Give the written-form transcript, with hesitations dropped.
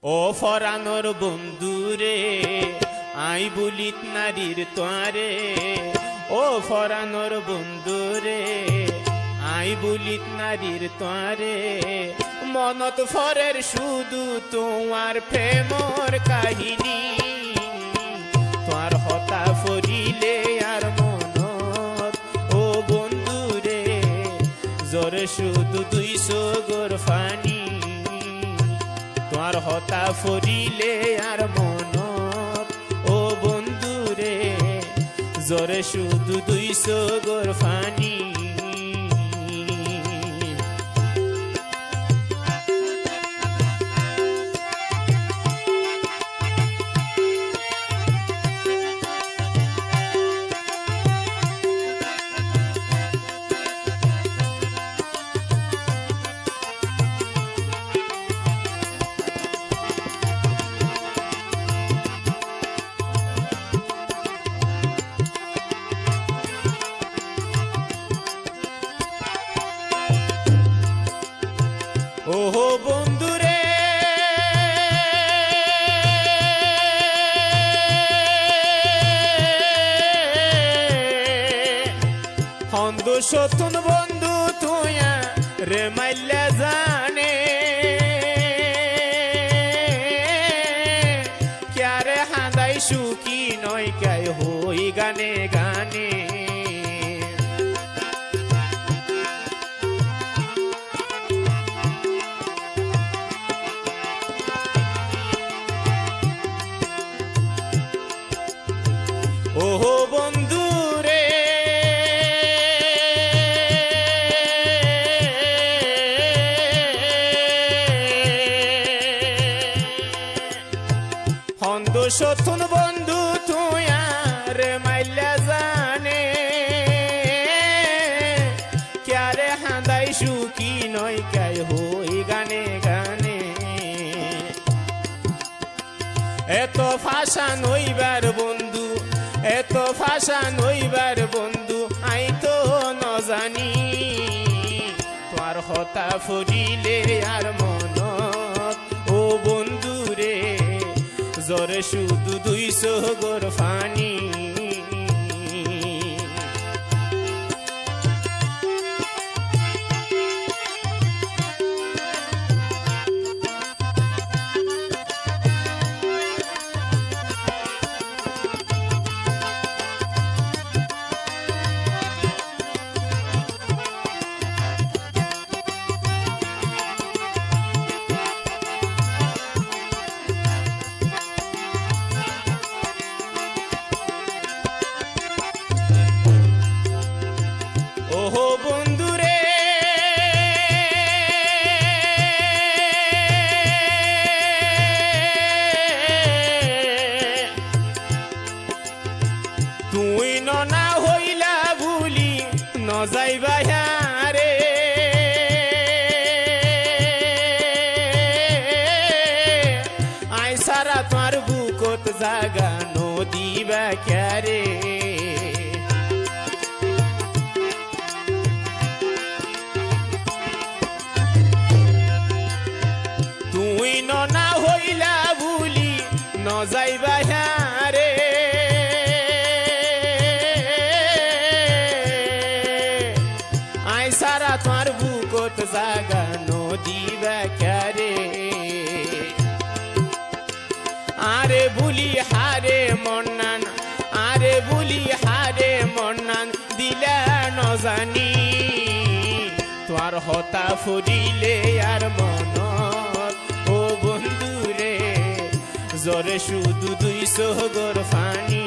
ও ফরানোর বন্ধুরে আই বলিত নারীর তোয়ারে, ও ফরানোর বন্ধুরে আই বলিত নারীর তোয়ারে, মনত ফরের শুধু তোমার প্রেমর কাহিনী, তোমার হতা ফরিলে আর মনত ও বন্ধুরে জোরে শুধু 200 গোর ফানি, তোমার হতা ফরিলে আর মনত ও বন্ধুরে জোরে শুধু 200 গোর ফানি। ওহো বন্ধুরে হন্দ সতুন বন্ধু তুয়া রে মাইল্লা জানে, ক্যারে হাঁদাই সুখী নয় কাই হই গানে গানে, ওহো বন্ধুরে হন্দ সতুন বন্ধু তুই আর মাইল্লা জানে, ক্যারে হাঁদাই সুখী নয় কাই হই গানে গানে, এত ভাষা নইবার বন্ধু, এত ভাষা নইবার বন্ধু আই তো ন জানি, তোমার হতা ফরিলে আর মনত ও বন্ধুরে জোরে শুধু 200 গোর ফানি। ওহো বন্ধুরে তুই না হইলা ভুলি ন যাইবা রে, আই সারা তোমার বুকত জাগা নদিবা ক্যারে, তুই না হইলা ভুলি ন যাইবা রে, আই সারা তোমার বুকত জাগা নদিবা ক্যারে, আরে বুলি হারে মন্নান, আরে বুলি হারে মন্নান দিলা ন জানি, তোমার হতা ফরিলে আর মনত ও বন্ধুরে জোরে শুধু 200 গোর ফানি।